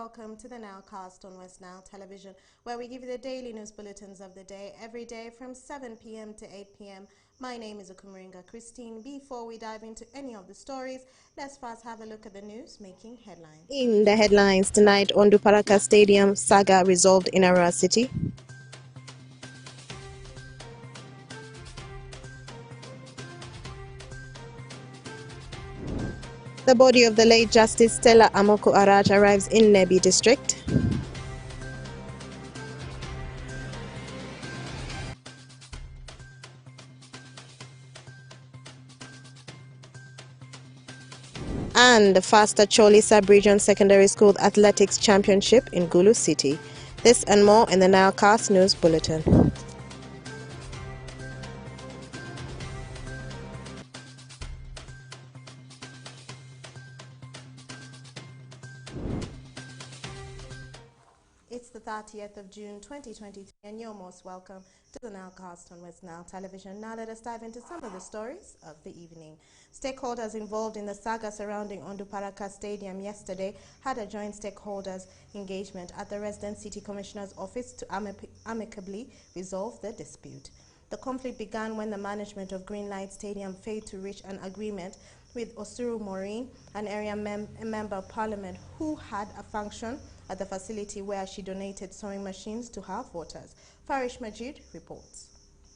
welcome to the NILECAST on Westnile television, where we give you the daily news bulletins of the day, every day from 7 p.m. to 8 p.m. My name is Okumuringa Christine. Before we dive into any of the stories, let's first have a look at the news making headlines. In the headlines tonight, Onduparaka Stadium saga resolved in Arua City. The body of the late Justice Stella Amoku Arach arrives in Nebi district. And the Faster Choli Sub-Region Secondary School Athletics Championship in Gulu City. This and more in the NILECAST News Bulletin. It's the 30th of June 2023 and you're most welcome to the NILECAST on Westnile television. Now let us dive into some of the stories of the evening. Stakeholders involved in the saga surrounding Onduparaka Stadium yesterday had a joint stakeholders engagement at the resident city commissioner's office to amicably resolve the dispute. The conflict began when the management of Greenlight Stadium failed to reach an agreement with Osuru Maureen, an area member of parliament who had a function at the facility where she donated sewing machines to her voters. Farish Majid reports.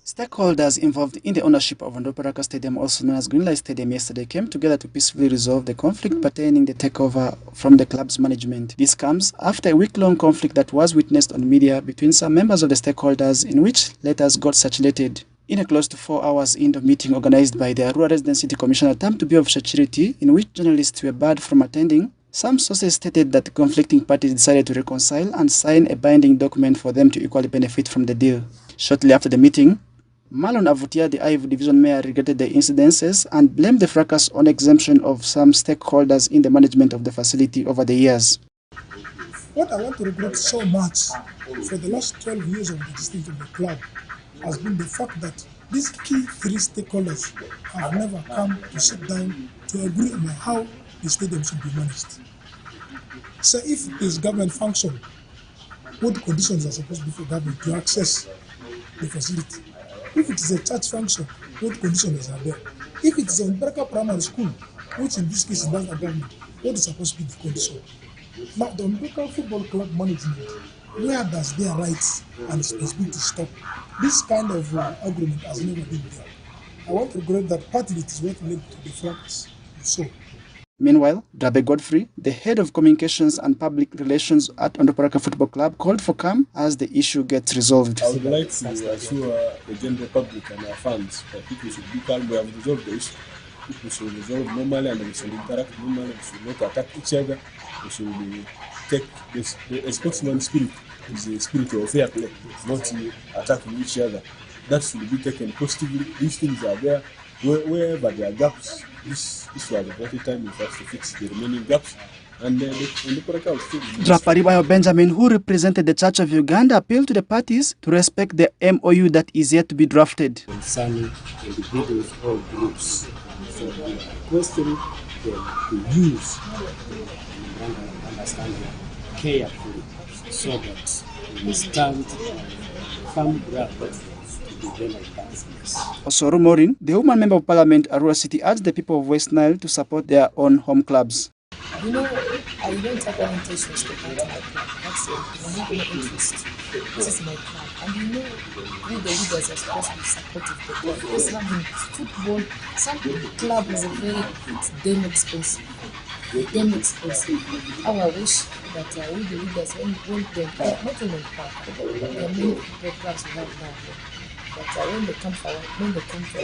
Stakeholders involved in the ownership of Onduparaka Stadium, also known as Greenlight Stadium, yesterday came together to peacefully resolve the conflict pertaining the takeover from the club's management. This comes after a week-long conflict that was witnessed on media between some members of the stakeholders, in which letters got circulated. In a close to 4 hours indoor meeting organized by the Arua Resident City Commissioner termed to be of security, in which journalists were barred from attending, some sources stated that the conflicting parties decided to reconcile and sign a binding document for them to equally benefit from the deal. Shortly after the meeting, Malon Avutia, the Ivu Division Mayor, regretted the incidences and blamed the fracas on exemption of some stakeholders in the management of the facility over the years. What I want to regret so much for the last 12 years of the existence of the club has been the fact that these key three stakeholders have never come to sit down to agree on how the stadium should be managed. So if it is government function, what conditions are supposed to be for government to access the facility? If it is a church function, what conditions are there? If it is a Onduparaka primary school, which in this case is not the government, what is supposed to be the condition? Now, the Onduparaka Football Club management, where does their rights and responsibility stop? This kind of agreement has never been there. I want to regret that partly it is what led to the fracas. So. Meanwhile, Drabe Godfrey, the head of communications and public relations at Onduparaka Football Club, called for calm as the issue gets resolved. I would like to assure the general public and our fans that people should be calm. We have resolved the issue. People should resolve normally and we should interact normally. We should not attack each other. We should take this. The sportsman spirit is the spirit of fair play, not attacking each other. That should be taken positively. These things are there. Wherever there are gaps, this was the right time for us to fix the remaining gaps. And the protocol still. Draparibayo Benjamin, who represented the Church of Uganda, appealed to the parties to respect the MOU that is yet to be drafted. Concerning individuals or groups, so we are requesting them to use and understand carefully so that we stand firm ground. Osoro Maureen, the woman member of parliament Arua City, urged the people of West Nile to support their own home clubs. You know, I don't have any intentions to come to my club. That's it. I have no interest. This is my club. And you know, we the leaders are supposed to be supportive of the club. Because football, some club is a very, it's damn expensive. Damn expensive. How I wish that we the leaders, when they not only club, but there are many football clubs we have now. But when they come for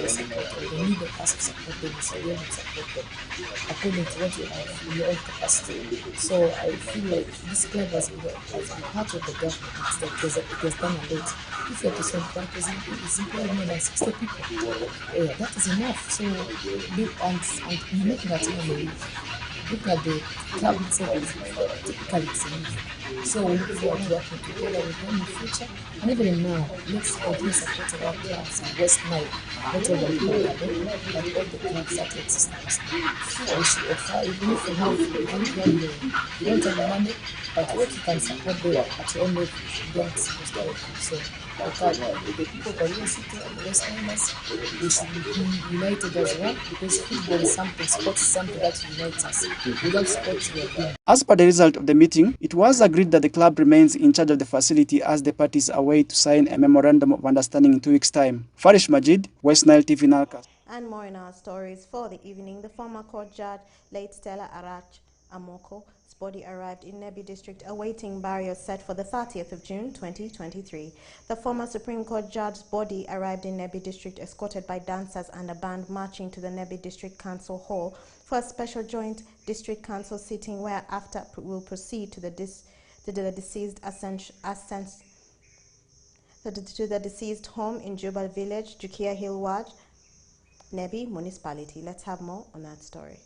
support, they need us to support them, so we have to support them according to what we have in your own capacity. So I feel like this club has been part of the government, it has done a lot. If you have to send back, it's employing more than 60 people. Yeah, that is enough. So, and you're making a team leave. look at the club itself, typically it's a youth. So we look forward to working together with them in the future. And even now, let's continue supporting our clubs in Westnile, not only Academy, but all the clubs that exist in Westnile. We should offer, even if you don't have money, but what you can support them at your own level, you don't suppose directly. So the people of Korea City and the Westerners, we should be united as well, because football is something, sports is something that unites us. Without sports, we are doomed. As per the result of the meeting, it was agreed that the club remains in charge of the facility as the parties await to sign a memorandum of understanding in 2 weeks' time. Farish Majid, Westnile TV NILECAST. And more in our stories for the evening. The former court judge, late Stella Arach Amoko's body arrived in Nebi district awaiting burial set for the 30th of June 2023. The former Supreme Court judge's body arrived in Nebi district escorted by dancers and a band marching to the Nebi District Council Hall for a special joint district council sitting where after will proceed to the deceased home in Jubal Village, Jukia Hill Ward, Nebi Municipality. Let's have more on that story.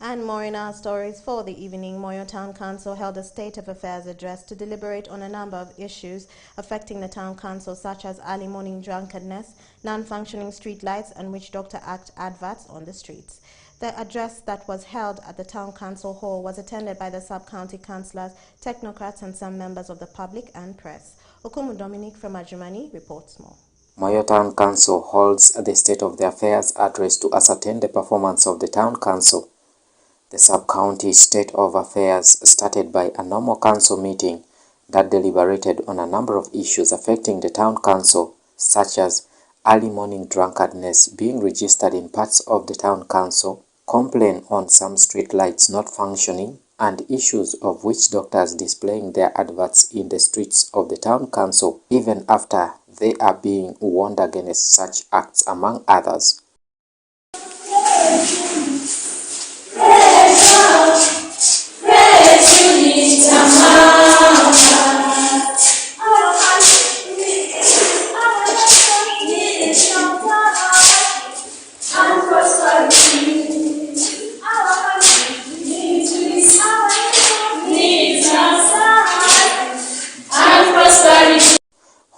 And more in our stories for the evening. Moyo Town Council held a State of Affairs address to deliberate on a number of issues affecting the Town Council, such as early morning drunkenness, non-functioning street lights, and Witch Doctor Act adverts on the streets. The address that was held at the Town Council Hall was attended by the sub-county councillors, technocrats, and some members of the public and press. Okumu Dominic from Ajumani reports more. Moyo Town Council holds the State of the Affairs address to ascertain the performance of the Town Council. The sub-county State of Affairs started by a normal council meeting that deliberated on a number of issues affecting the Town Council, such as early morning drunkenness being registered in parts of the Town Council, complaint on some street lights not functioning, and issues of witch doctors displaying their adverts in the streets of the Town Council, even after they are being warned against such acts, among others.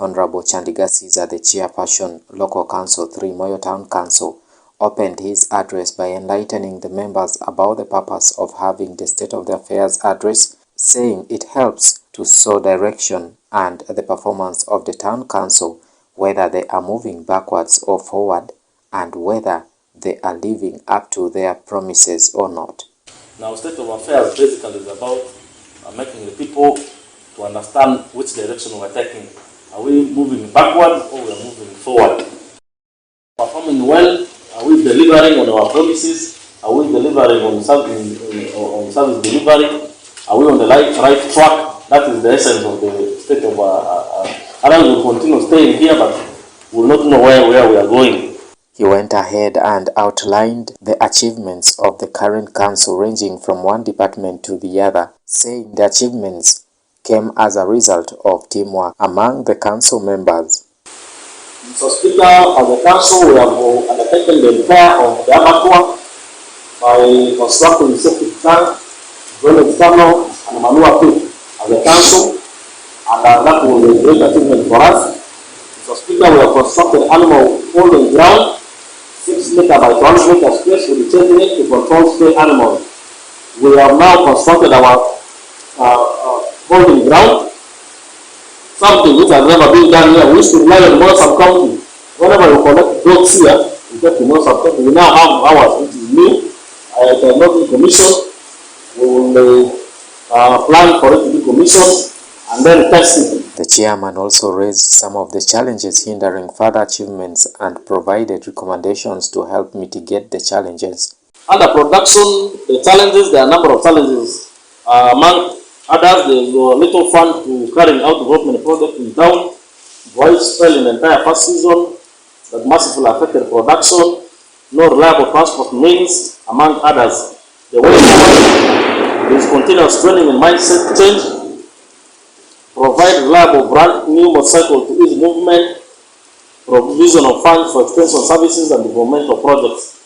Honorable Chandiga Caesar, the chairperson, Local Council 3, Moyo Town Council, opened his address by enlightening the members about the purpose of having the State of the Affairs address, saying it helps to sow direction and the performance of the Town Council, whether they are moving backwards or forward, and whether they are living up to their promises or not. Now, State of Affairs basically is about making the people to understand which direction we're taking. Are we moving backward or we are moving forward? Performing well? Are we delivering on our promises? Are we delivering on service delivery? Are we on the right track? That is the essence of the State of Affairs. Others will continue staying here, but will not know where we are going. He went ahead and outlined the achievements of the current council ranging from one department to the other, saying the achievements came as a result of teamwork among the council members. Mr. Speaker, as a council, we have undertaken the repair of the abattoir by constructing the septic tank, drainage tunnel, and manure pit as a council, and that was a great achievement for us. Mr. Speaker, we have constructed animal holding ground, 6 meter by 12 meter space with the chain link to control stray animals. We have now constructed our holding ground, something which has never been done here. We used to rely on Mossam County. Whenever we collect dogs here, we get to Mossam County. We now have ours, which is new. It has not been commissioned. We will plan for it to be commissioned and then test it. The chairman also raised some of the challenges hindering further achievements and provided recommendations to help mitigate the challenges. Under production, the challenges, there are a number of challenges. Among others, there is little fund to carrying out development project in town, void spell in the entire past season that massively affected production, no reliable transport means, among others. The way forward, there is continuous training and mindset change, provide reliable brand new motorcycle to ease movement, provision of funds for extension services and developmental projects.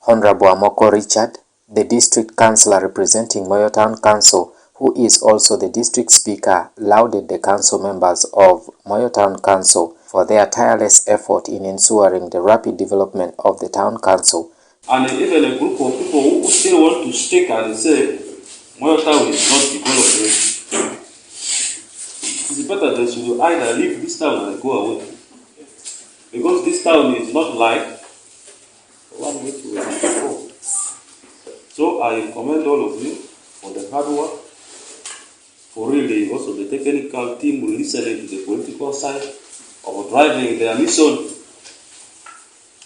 Honorable Amoko Richard, the district councillor representing Moyo Town Council, who is also the district speaker, lauded the council members of Moyo Town Council for their tireless effort in ensuring the rapid development of the town council. And even a group of people who still want to stick and say Moyo Town is not developing. It's better they should either leave this town and go away. Because this town is not like one way to go. So I commend all of you for the hard work, for really also the technical team listening to the political side of driving their mission.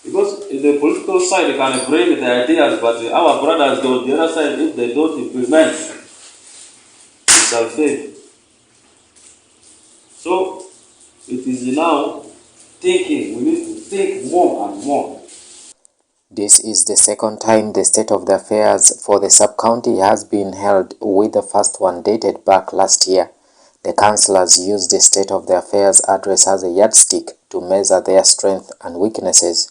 Because in the political side they can bring the ideas, but our brothers on the other side, if they don't implement, it shall fail. So it is now thinking, we need to think more and more. This is the second time the state of the affairs for the sub-county has been held, with the first one dated back last year. The councillors used the state of the affairs address as a yardstick to measure their strengths and weaknesses.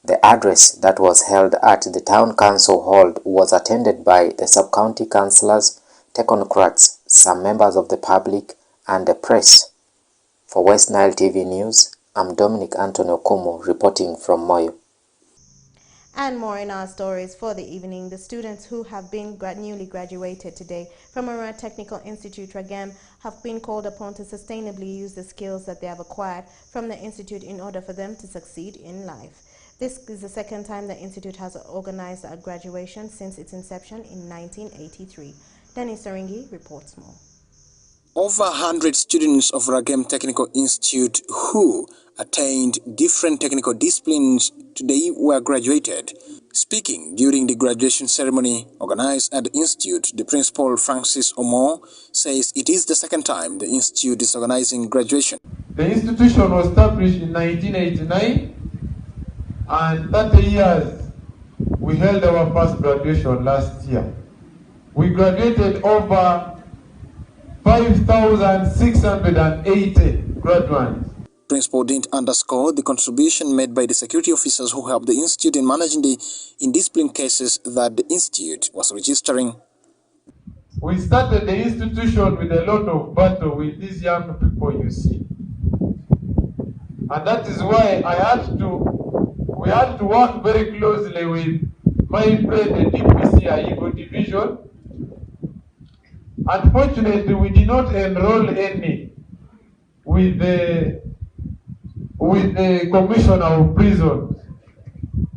The address that was held at the town council hall was attended by the sub-county councillors, technocrats, some members of the public, and the press. For Westnile TV News, I'm Dominic Antonio Kumo reporting from Moyo. And more in our stories for the evening. The students who have been newly graduated today from Aurora Technical Institute, Ragem, have been called upon to sustainably use the skills that they have acquired from the institute in order for them to succeed in life. This is the second time the institute has organized a graduation since its inception in 1983. Dennis Saringi reports more. Over 100 students of Ragem Technical Institute who attained different technical disciplines today were graduated. Speaking during the graduation ceremony organized at the institute, the principal, Francis Omo, says it is the second time the institute is organizing graduation. The institution was established in 1989, and 30 years we held our first graduation last year. We graduated over 5,680 graduates. Principal didn't underscore the contribution made by the security officers who helped the institute in managing the indisciplined cases that the institute was registering. We started the institution with a lot of battle with these young people you see. And that is why we had to work very closely with my friend, the DPC Aigo Division. Unfortunately, we did not enroll any with the Commissioner of Prisons.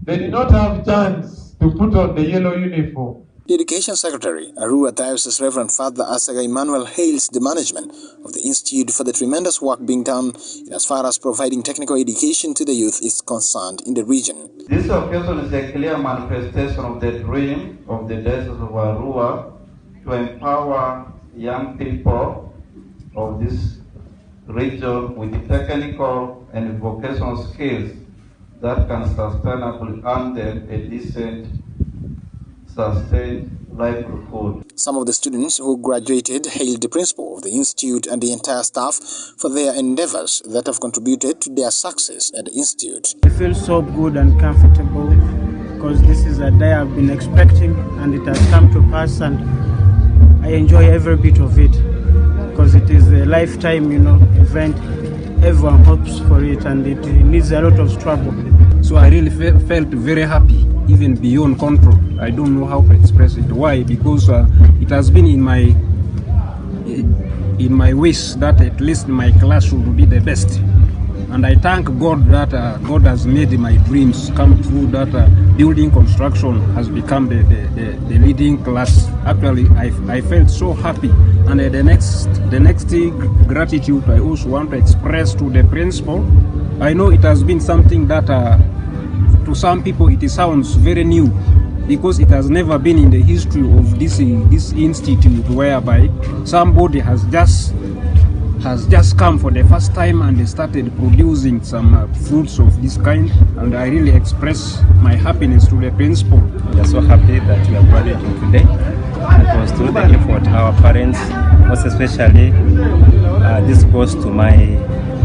They did not have chance to put on the yellow uniform. The Education Secretary, Arua Diocese Reverend Father Asaga Emmanuel, hails the management of the institute for the tremendous work being done in as far as providing technical education to the youth is concerned in the region. This occasion is a clear manifestation of the dream of the Diocese of Arua to empower young people of this region with the technical and vocational skills that can sustainably earn them a decent, sustained livelihood. Some of the students who graduated hailed the principal of the institute and the entire staff for their endeavors that have contributed to their success at the institute. I feel so good and comfortable because this is a day I've been expecting and it has come to pass, and I enjoy every bit of it because it is a lifetime, event. Everyone hopes for it and it needs a lot of struggle. So I really felt very happy, even beyond control. I don't know how to express it. Why? Because it has been in my wish that at least my class should be the best. And I thank God that God has made my dreams come true, that building construction has become the leading class. Actually, I felt so happy. And the next gratitude I also want to express to the principal. I know it has been something that to some people it sounds very new, because it has never been in the history of this institute whereby somebody has just come for the first time and they started producing some fruits of this kind, and I really express my happiness to the principal. We are so happy that we are graduating today. It was through the effort our parents, most especially this goes to my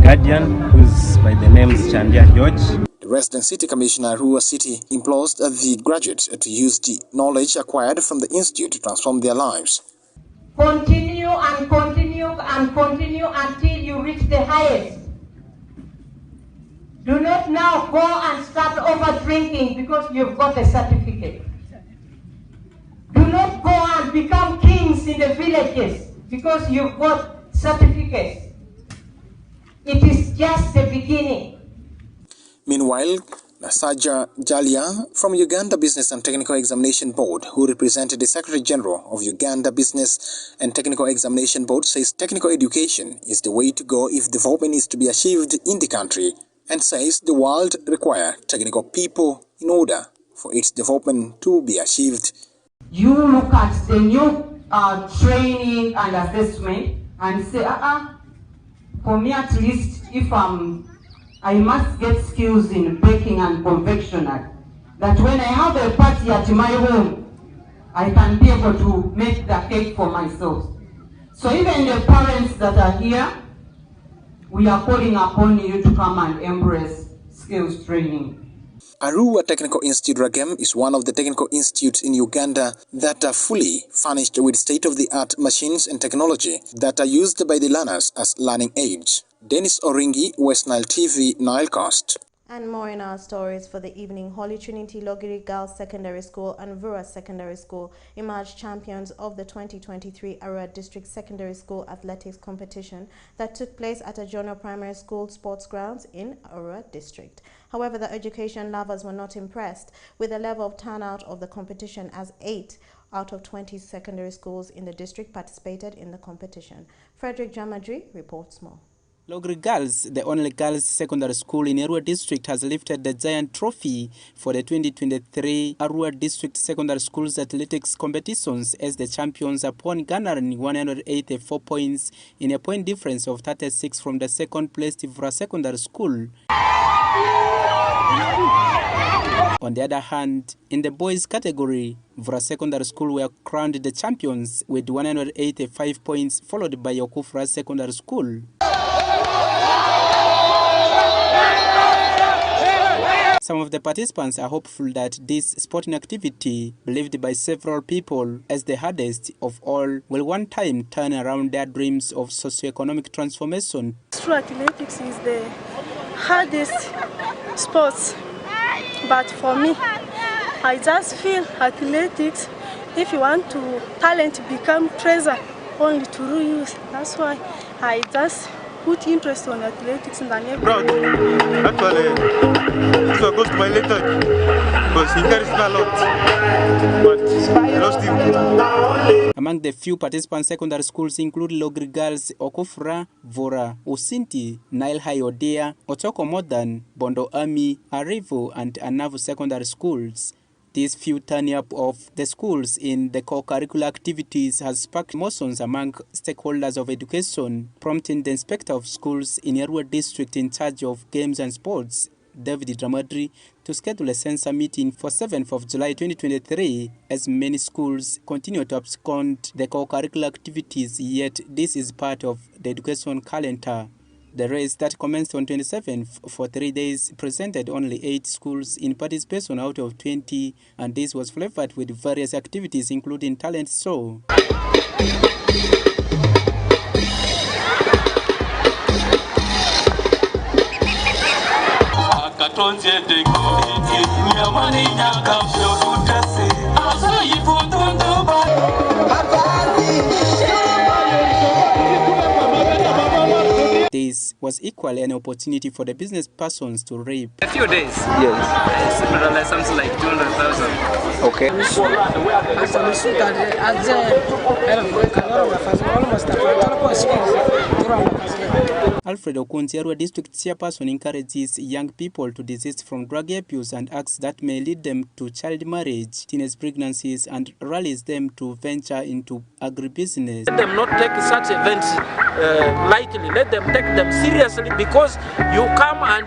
guardian, who's by the name Chandia George. The resident city commissioner, Arua City, implores the graduates to use the knowledge acquired from the institute to transform their lives. Continue and continue and continue until you reach the highest. Do not now go and start over drinking because you've got a certificate. Do not go and become kings in the villages because you've got certificates. It is just the beginning. Meanwhile, Nasaja Jalia from Uganda Business and Technical Examination Board, who represented the Secretary General of Uganda Business and Technical Examination Board, says technical education is the way to go if development is to be achieved in the country, and says the world requires technical people in order for its development to be achieved. You look at the new training and assessment and say, for me at least, if I must get skills in baking and confectionery, that when I have a party at my home, I can be able to make the cake for myself. So even the parents that are here, we are calling upon you to come and embrace skills training. Arua Technical Institute Ragem is one of the technical institutes in Uganda that are fully furnished with state-of-the-art machines and technology that are used by the learners as learning aids. Dennis Oringi, Westnile TV, NILECAST. And more in our stories for the evening. Holy Trinity Logiri Girls Secondary School and Vura Secondary School emerged champions of the 2023 Arua District Secondary School Athletics Competition that took place at Ajono Primary School Sports Grounds in Arua District. However, the education lovers were not impressed with the level of turnout of the competition, as 8 out of 20 secondary schools in the district participated in the competition. Frederick Jamadri reports more. Logri Girls, the only girls secondary school in Arua District, has lifted the giant trophy for the 2023 Arua District Secondary Schools Athletics Competitions as the champions upon garnering 184 points in a point difference of 36 from the second placed Vura Secondary School. On the other hand, in the boys category, Vura Secondary School were crowned the champions with 185 points, followed by Yokufra Secondary School. Some of the participants are hopeful that this sporting activity, believed by several people as the hardest of all, will one time turn around their dreams of socio-economic transformation. True athletics is the hardest sport, but for me, I just feel athletics, if you want to talent become treasure only to use. That's why I just put interest on athletics and then proud. Actually, this one goes to my late dad because he encouraged me a lot, but I lost him. Among the few participant secondary schools include Logri Girls, Okufra, Vora, Usinti, Nile High Odea, Otoko Modern, Bondo Army, Arivo, and Anavu secondary schools. This few turning up of the schools in the co-curricular activities has sparked emotions among stakeholders of education, prompting the inspector of schools in Arua District in charge of games and sports, David Dramadri to schedule a censor meeting for 7th of July 2023 as many schools continue to abscond the co-curricular activities, yet this is part of the education calendar. The race that commenced on 27th for 3 days presented only 8 schools in participation out of 20, and this was flavored with various activities including talent show. This was equally an opportunity for the business persons to reap. A few days. Yes. Similar something like 200,000. Okay. Alfred Okunzi, Arua District Chairperson, encourages young people to desist from drug abuse and acts that may lead them to child marriage, teenage pregnancies, and rallies them to venture into agribusiness. Let them not take such events lightly. Let them take them seriously, because you come and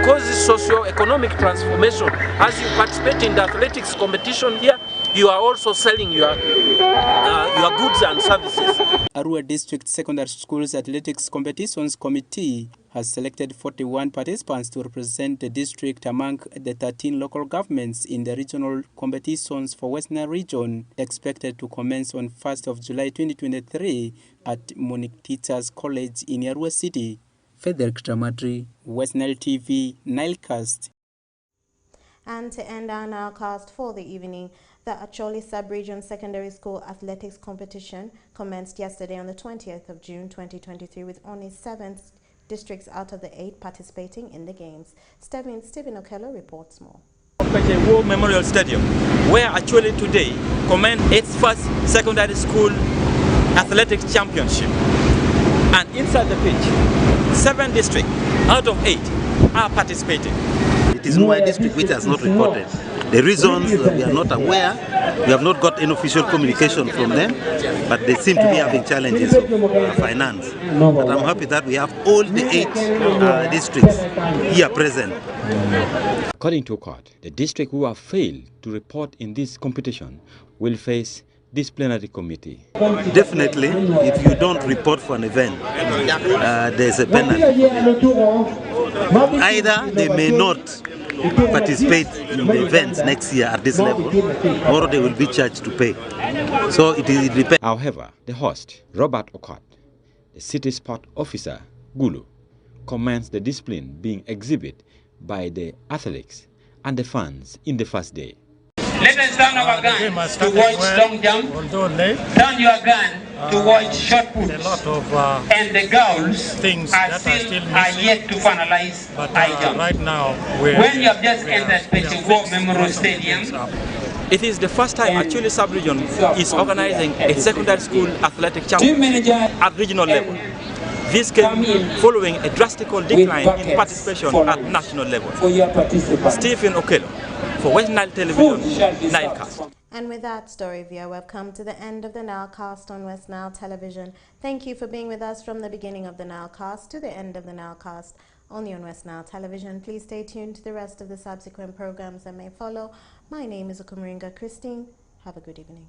cause socio-economic transformation. As you participate in the athletics competition here, you are also selling your goods and services. Arua District Secondary Schools Athletics Competitions Committee has selected 41 participants to represent the district among the 13 local governments in the regional competitions for Westnile region, expected to commence on 1st of July 2023 at Munich Teachers College in Arua City. Frederick Dramadri, Westnile TV, NILECAST. And to end our NILECAST for the evening, the Acholi Sub-Region Secondary School Athletics Competition commenced yesterday on the 20th of June 2023 with only 7 districts out of the 8 participating in the games. Stephen Okello reports more. War Memorial Stadium, where Acholi today commenced its first secondary school athletics championship. And inside the pitch, 7 districts out of 8 are participating. It is my district which has not reported. The reasons we are not aware, we have not got any official communication from them, but they seem to be having challenges of finance. But I'm happy that we have all the 8 districts here present. According to court, the district who have failed to report in this competition will face disciplinary committee. Definitely, if you don't report for an event, there's a penalty. Either they may not participate in the events next year at this level, or they will be charged to pay. So it depends. However, the host, Robert Okot, the city sport officer, Gulu, commends the discipline being exhibited by the athletes and the fans in the first day. Let us turn our guns to watch long jump, turn your gun to watch shot put, and the girls are yet to finalize high jump. Right now, when you have just entered Special War Memorial Stadium, it is the first time Acholi Sub-Region is organizing a secondary school athletic championship at regional level. This came following a drastic decline in participation at national level. Stephen Okello for Westnile Television, NILECAST. And with that story, viewer, we've come to the end of the NILECAST on Westnile Television. Thank you for being with us from the beginning of the NILECAST to the end of the NILECAST, only on Westnile Television. Please stay tuned to the rest of the subsequent programs that may follow. My name is Okumuringa Christine. Have a good evening.